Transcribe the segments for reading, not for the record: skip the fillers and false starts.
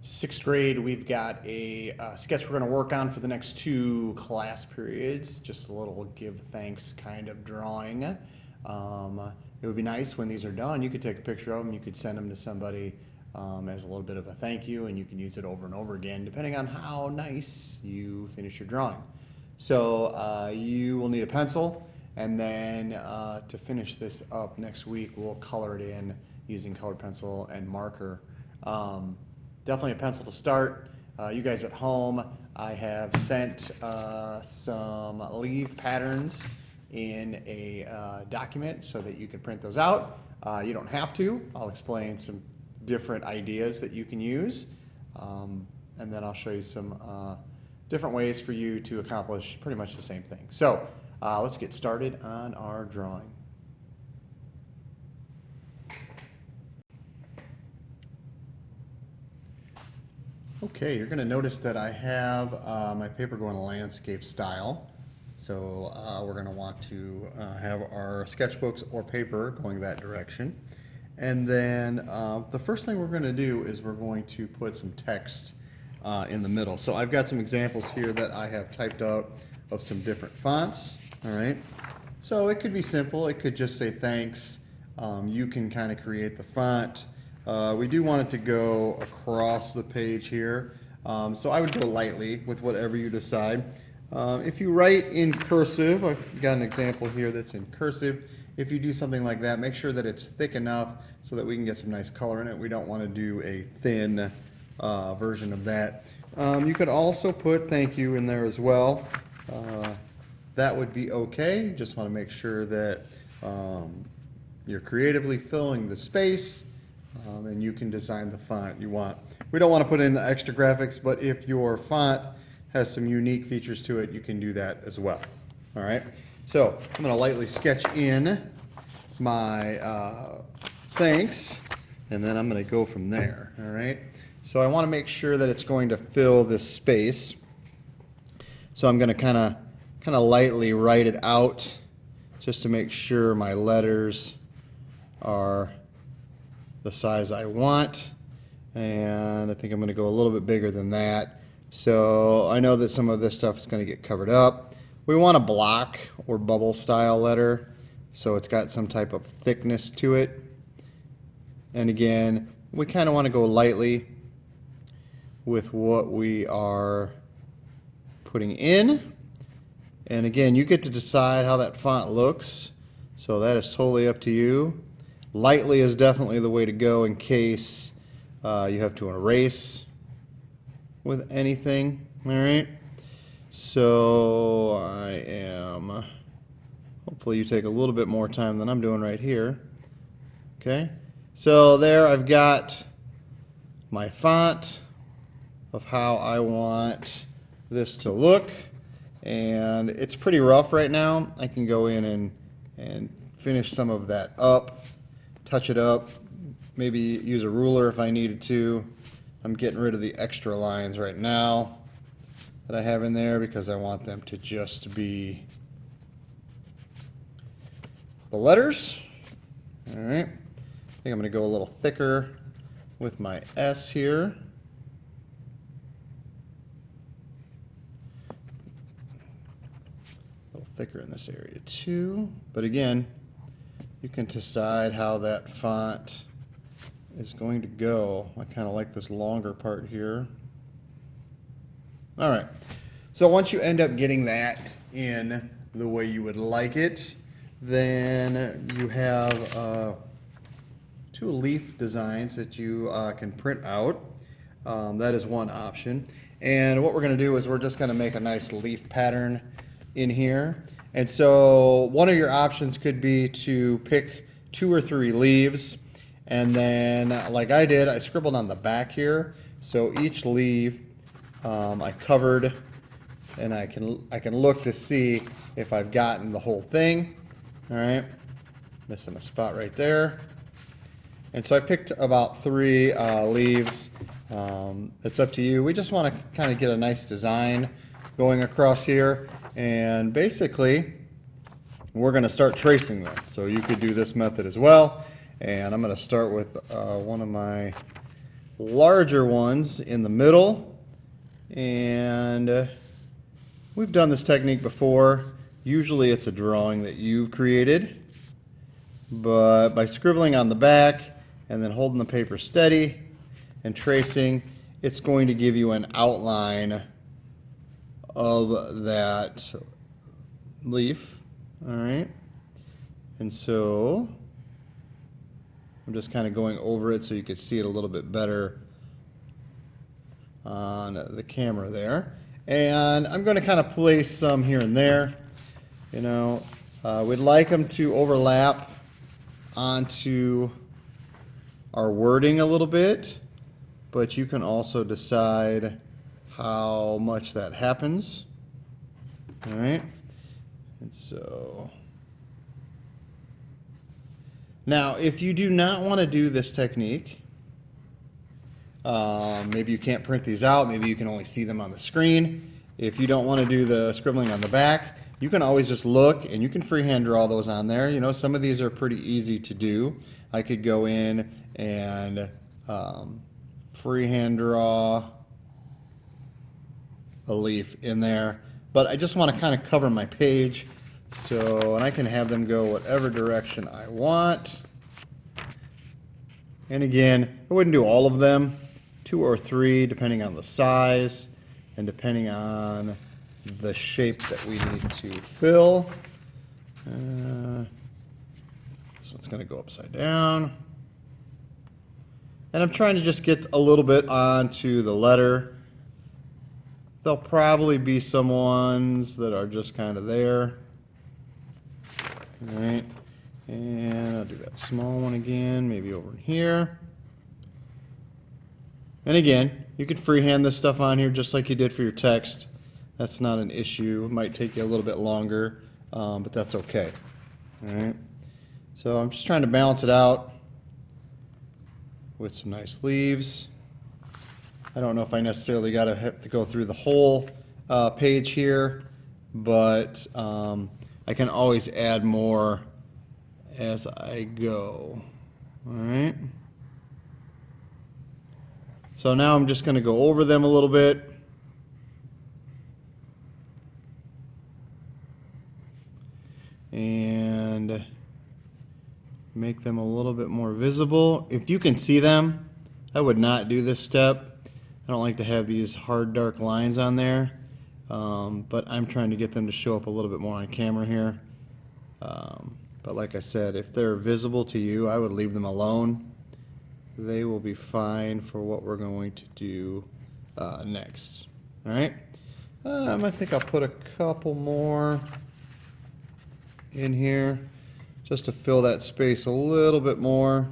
Sixth grade, we've got a sketch we're going to work on for the next 2 class periods. Just a little give thanks kind of drawing. It would be nice when these are done, you could take a picture of them, you could send them to somebody as a little bit of a thank you, and you can use it over and over again depending on how nice you finish your drawing. So you will need a pencil, and then to finish this up next week, we'll color it in using colored pencil and marker. Definitely a pencil to start. You guys at home, I have sent some leaf patterns in a document so that you can print those out. You don't have to. I'll explain some different ideas that you can use, and then I'll show you some different ways for you to accomplish pretty much the same thing. So let's get started on our drawing. Okay, you're going to notice that I have my paper going landscape style. So we're going to want to have our sketchbooks or paper going that direction. And then the first thing we're going to do is we're going to put some text in the middle. So I've got some examples here that I have typed out of some different fonts. All right. So it could be simple. It could just say thanks. You can kind of create the font. We do want it to go across the page here, so I would go lightly with whatever you decide. If you write in cursive, I've got an example here that's in cursive. If you do something like that, make sure that it's thick enough so that we can get some nice color in it. We don't want to do a thin version of that. You could also put thank you in there as well. That would be okay. Just want to make sure that you're creatively filling the space. And you can design the font you want. We don't want to put in the extra graphics, but if your font has some unique features to it, you can do that as well. All right. So I'm going to lightly sketch in my thanks, and then I'm going to go from there. All right. So I want to make sure that it's going to fill this space. So I'm going to kind of lightly write it out, just to make sure my letters are the size I want, and I think I'm going to go a little bit bigger than that. So I know that some of this stuff is going to get covered up. We want a block or bubble style letter, so it's got some type of thickness to it. And again, we kind of want to go lightly with what we are putting in. And again, you get to decide how that font looks, so that is totally up to you. Lightly is definitely the way to go in case you have to erase with anything. All right. So I am, hopefully you take a little bit more time than I'm doing right here. Okay. So there I've got my font of how I want this to look. And it's pretty rough right now. I can go in and finish some of that up. Touch it up, maybe use a ruler if I needed to. I'm getting rid of the extra lines right now that I have in there because I want them to just be the letters. All right, I think I'm going to go a little thicker with my S here. A little thicker in this area too, but again, you can decide how that font is going to go. I kind of like this longer part here. All right. So once you end up getting that in the way you would like it, then you have 2 leaf designs that you can print out. That is one option. And what we're going to do is we're just going to make a nice leaf pattern in here. And so one of your options could be to pick 2 or 3 leaves, and then like I did, I scribbled on the back here. So each leaf I covered, and I can look to see if I've gotten the whole thing. All right, missing a spot right there. And so I picked about 3 leaves. It's up to you. We just want to kind of get a nice design going across here. And basically, we're going to start tracing them. So you could do this method as well. And I'm going to start with one of my larger ones in the middle. And we've done this technique before. Usually it's a drawing that you've created, but by scribbling on the back and then holding the paper steady and tracing, it's going to give you an outline of that leaf. All right, and so I'm just kind of going over it so you can see it a little bit better on the camera there. And I'm going to kind of place some here and there. You know, we'd like them to overlap onto our wording a little bit, but you can also decide how much that happens. All right, and so now if you do not want to do this technique, maybe you can't print these out, maybe you can only see them on the screen. If you don't want to do the scribbling on the back, you can always just look and you can freehand draw those on there. You know, some of these are pretty easy to do. I could go in and freehand draw a leaf in there, but I just want to kind of cover my page, so, and I can have them go whatever direction I want. And again, I wouldn't do all of them, 2 or 3 depending on the size and depending on the shape that we need to fill. This one's going to go upside down. And I'm trying to just get a little bit onto the letter. There'll probably be some ones that are just kind of there. All right. And I'll do that small one again, maybe over in here. And again, you could freehand this stuff on here just like you did for your text. That's not an issue. It might take you a little bit longer, but that's okay. All right. So I'm just trying to balance it out with some nice leaves. I don't know if I necessarily got to have to go through the whole page here, but I can always add more as I go. All right. So now I'm just going to go over them a little bit. And make them a little bit more visible. If you can see them, I would not do this step. I don't like to have these hard dark lines on there, but I'm trying to get them to show up a little bit more on camera here. But like I said, if they're visible to you, I would leave them alone. They will be fine for what we're going to do next. All right, I think I'll put a couple more in here just to fill that space a little bit more.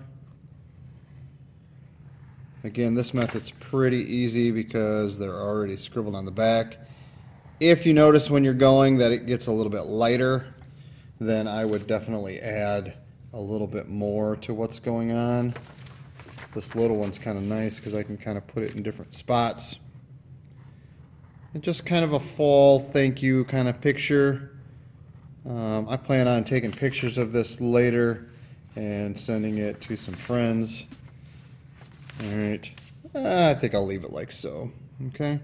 Again, this method's pretty easy because they're already scribbled on the back. If you notice when you're going that it gets a little bit lighter, then I would definitely add a little bit more to what's going on. This little one's kind of nice because I can kind of put it in different spots. And just kind of a fall thank you kind of picture. I plan on taking pictures of this later and sending it to some friends. All right, I think I'll leave it like so, okay?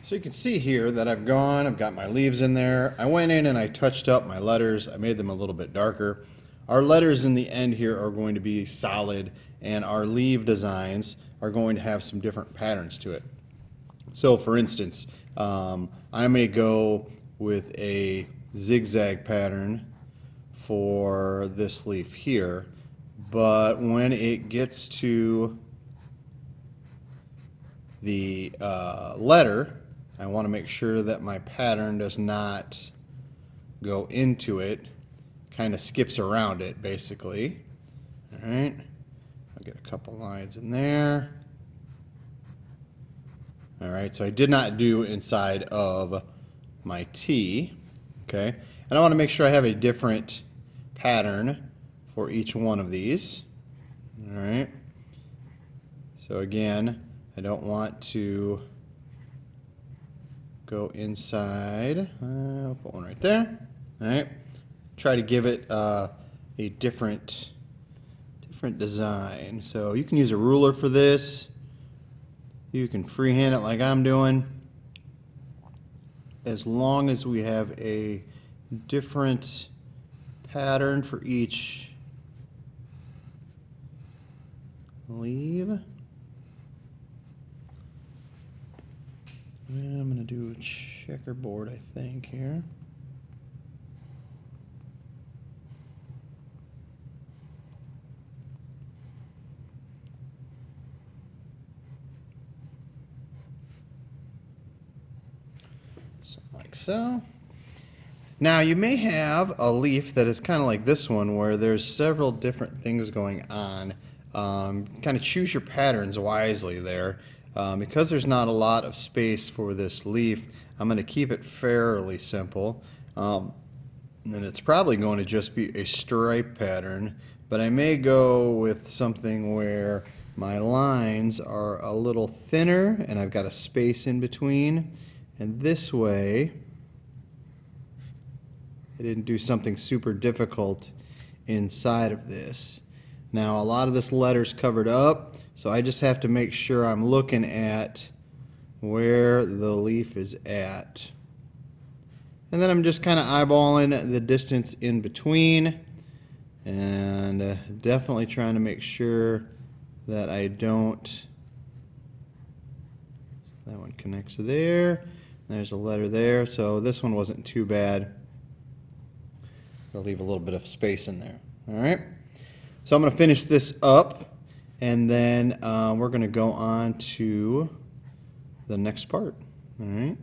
So you can see here that I've got my leaves in there. I went in and I touched up my letters. I made them a little bit darker. Our letters in the end here are going to be solid, and our leaf designs are going to have some different patterns to it. So for instance, I may go with a zigzag pattern for this leaf here, but when it gets to the letter, I want to make sure that my pattern does not go into it, kind of skips around it basically. All right, I'll get a couple lines in there. All right, so I did not do inside of my T, okay? And I want to make sure I have a different pattern for each one of these. All right, so again, I don't want to go inside. I'll put one right there. All right. Try to give it a different design. So you can use a ruler for this. You can freehand it like I'm doing. As long as we have a different pattern for each leaf. I'm going to do a checkerboard, I think, here. Something like so. Now you may have a leaf that is kind of like this one where there's several different things going on. Kind of choose your patterns wisely there. Because there's not a lot of space for this leaf, I'm going to keep it fairly simple. And it's probably going to just be a stripe pattern, but I may go with something where my lines are a little thinner and I've got a space in between. And this way, I didn't do something super difficult inside of this. Now a lot of this letter's covered up, so I just have to make sure I'm looking at where the leaf is at. And then I'm just kind of eyeballing the distance in between and definitely trying to make sure that I don't, that one connects there, there's a letter there, so this one wasn't too bad. I'll leave a little bit of space in there. All right. So I'm going to finish this up, and then we're going to go on to the next part. All right.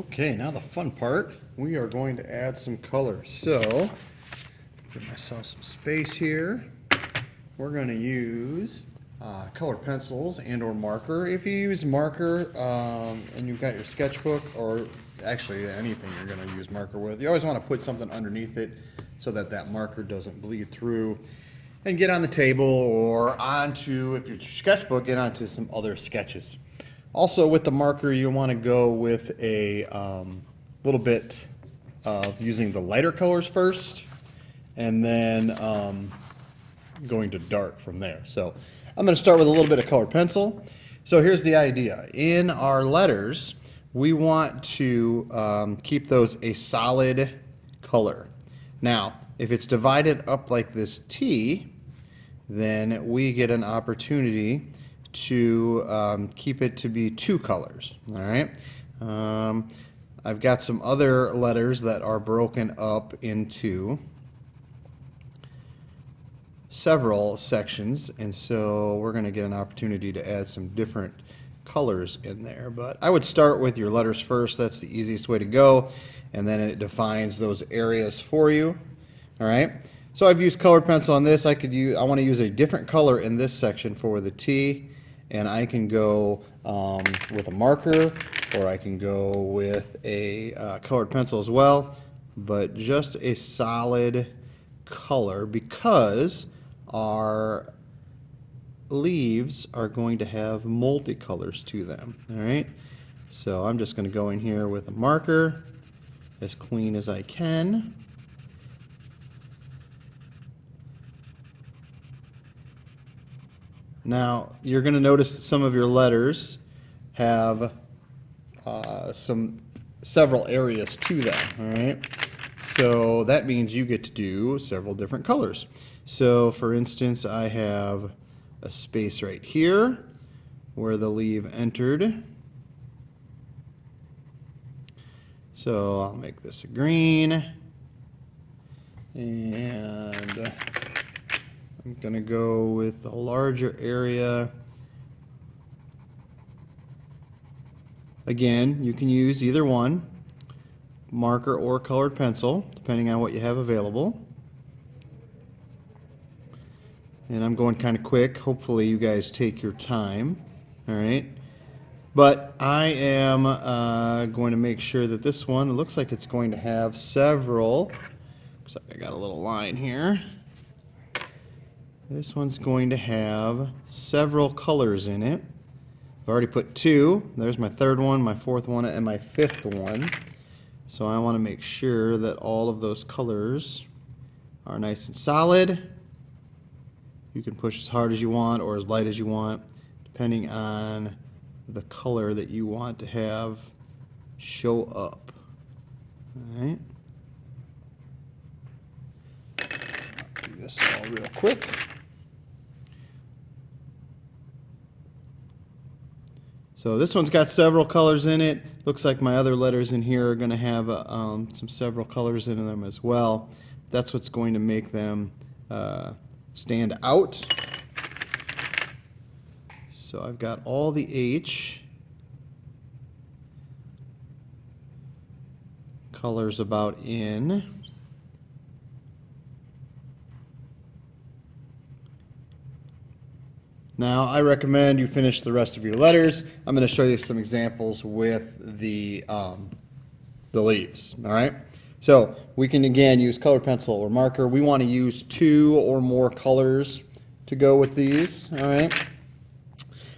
Okay, now the fun part. We are going to add some color. So, give myself some space here. We're going to use colored pencils and or marker. If you use marker and you've got your sketchbook, or actually anything you're going to use marker with, you always want to put something underneath it so that that marker doesn't bleed through and get on the table or onto, if your sketchbook, get onto some other sketches. Also with the marker, you want to go with a little bit of using the lighter colors first, and then going to dark from there. So I'm going to start with a little bit of colored pencil. So here's the idea. In our letters, we want to keep those a solid color. Now, if it's divided up like this T, then we get an opportunity to keep it to be two colors. All right. I've got some other letters that are broken up into several sections, and so we're going to get an opportunity to add some different colors in there. But I would start with your letters first. That's the easiest way to go, and then it defines those areas for you. All right. So I've used colored pencil on this. I want to use a different color in this section for the T, and I can go with a marker, or I can go with a colored pencil as well, but just a solid color, because our leaves are going to have multicolors to them. All right, so I'm just going to go in here with a marker as clean as I can. Now, you're going to notice that some of your letters have several areas to them, all right? So that means you get to do several different colors. So, for instance, I have a space right here where the leaf entered. So I'll make this a green, and I'm going to go with a larger area. Again, you can use either one, marker or colored pencil, depending on what you have available. And I'm going kind of quick. Hopefully you guys take your time. All right. But I am going to make sure that this one, it looks like it's going to have several. Looks like I got a little line here. This one's going to have several colors in it. I've already put two. There's my third one, my fourth one, and my fifth one. So I want to make sure that all of those colors are nice and solid. You can push as hard as you want or as light as you want, depending on the color that you want to have show up. All right. I'll do this all real quick. So this one's got several colors in it. Looks like my other letters in here are going to have some several colors in them as well. That's what's going to make them stand out. So I've got all the H colors about in. Now, I recommend you finish the rest of your letters. I'm going to show you some examples with the leaves. All right. So we can again use colored pencil or marker. We want to use 2 or more colors to go with these. All right.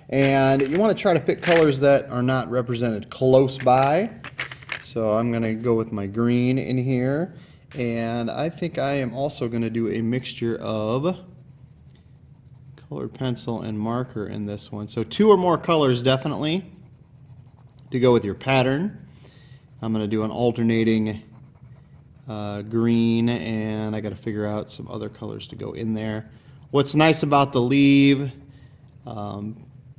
And you want to try to pick colors that are not represented close by. So I'm going to go with my green in here, and I think I am also going to do a mixture of colored pencil and marker in this one. So 2 or more colors definitely to go with your pattern. I'm going to do an alternating green, and I got to figure out some other colors to go in there. What's nice about the leaf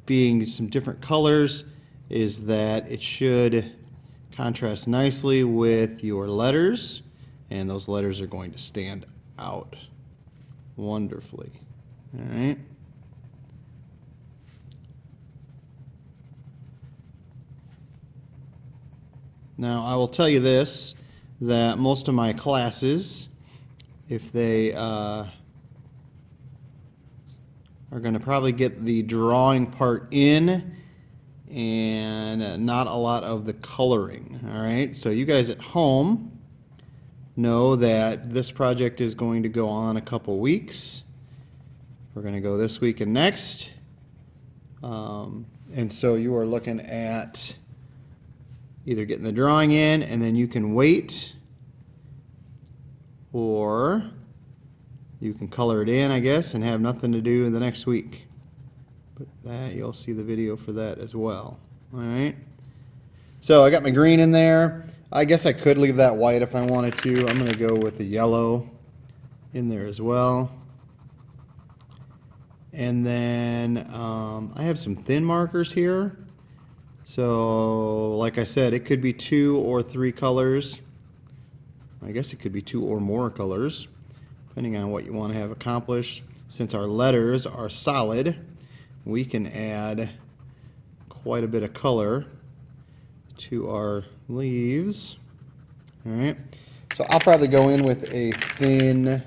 being some different colors is that it should contrast nicely with your letters, and those letters are going to stand out wonderfully. All right. Now I will tell you this, that most of my classes, if they are going to probably get the drawing part in and not a lot of the coloring. All right, so you guys at home know that this project is going to go on a couple weeks. We're going to go this week and next. And so you are looking at either getting the drawing in and then you can wait, or you can color it in, I guess, and have nothing to do in the next week. But that, you'll see the video for that as well. All right. So I got my green in there. I guess I could leave that white if I wanted to. I'm going to go with the yellow in there as well. And then I have some thin markers here. So like I said, it could be 2 or 3 colors. I guess it could be 2 or more colors, depending on what you want to have accomplished. Since our letters are solid, we can add quite a bit of color to our leaves. All right, so I'll probably go in with a thin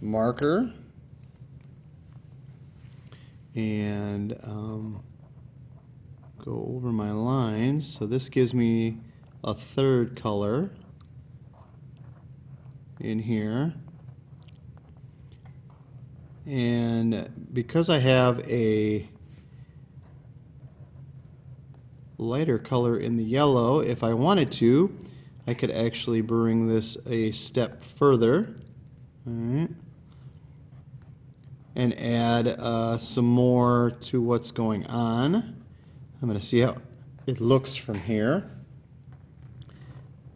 marker and go over my lines. So this gives me a third color in here. And because I have a lighter color in the yellow, if I wanted to, I could actually bring this a step further. All right. And add some more to what's going on. I'm going to see how it looks from here.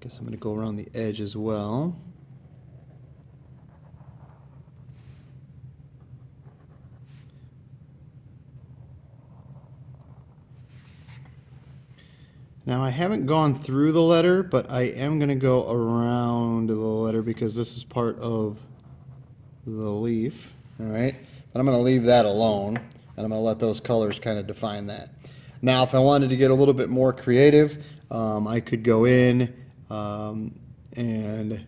Guess I'm going to go around the edge as well. Now I haven't gone through the letter, but I am going to go around the letter because this is part of the leaf. All right, but I'm going to leave that alone, and I'm going to let those colors kind of define that. Now, if I wanted to get a little bit more creative, I could go in and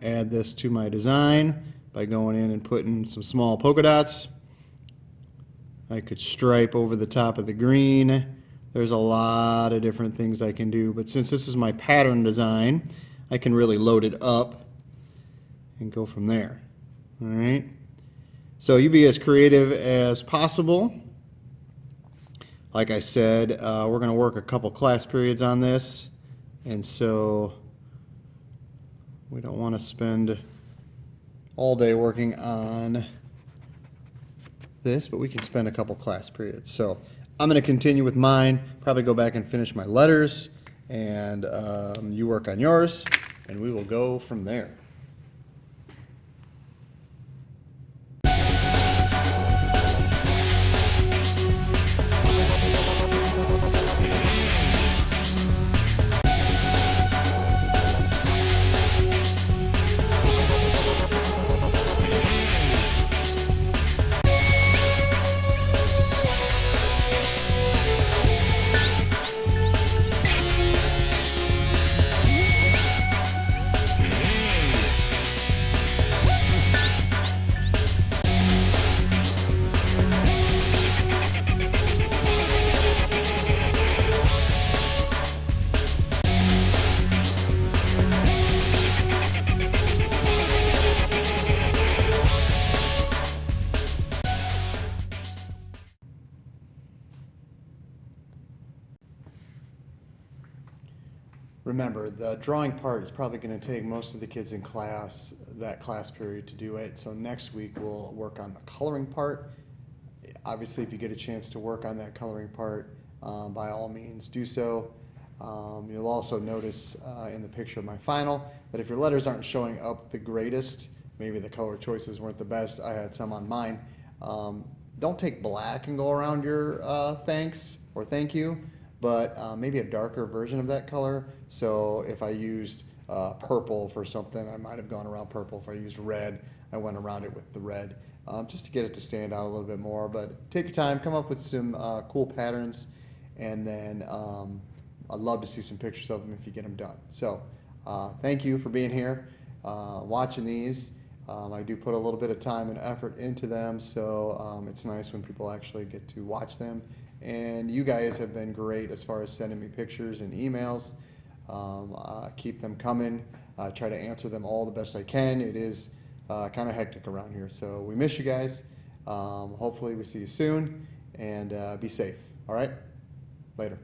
add this to my design by going in and putting some small polka dots. I could stripe over the top of the green. There's a lot of different things I can do, but since this is my pattern design, I can really load it up and go from there. All right. So you be as creative as possible. Like I said, we're going to work a couple class periods on this, and so we don't want to spend all day working on this, but we can spend a couple class periods. So I'm going to continue with mine, probably go back and finish my letters, and you work on yours, and we will go from there. Remember, the drawing part is probably going to take most of the kids in class, that class period, to do it. So next week we'll work on the coloring part. Obviously, if you get a chance to work on that coloring part, by all means do so. You'll also notice in the picture of my final that if your letters aren't showing up the greatest, maybe the color choices weren't the best. I had some on mine. Don't take black and go around your thanks or thank you, but maybe a darker version of that color. So if I used purple for something, I might have gone around purple. If I used red, I went around it with the red, just to get it to stand out a little bit more. But take your time, come up with some cool patterns, and then I'd love to see some pictures of them if you get them done. So thank you for being here, watching these. I do put a little bit of time and effort into them, so it's nice when people actually get to watch them. And you guys have been great as far as sending me pictures and emails. Keep them coming. Try to answer them all the best I can. It is kind of hectic around here, so we miss you guys. Hopefully we see you soon, and be safe. All right? Later.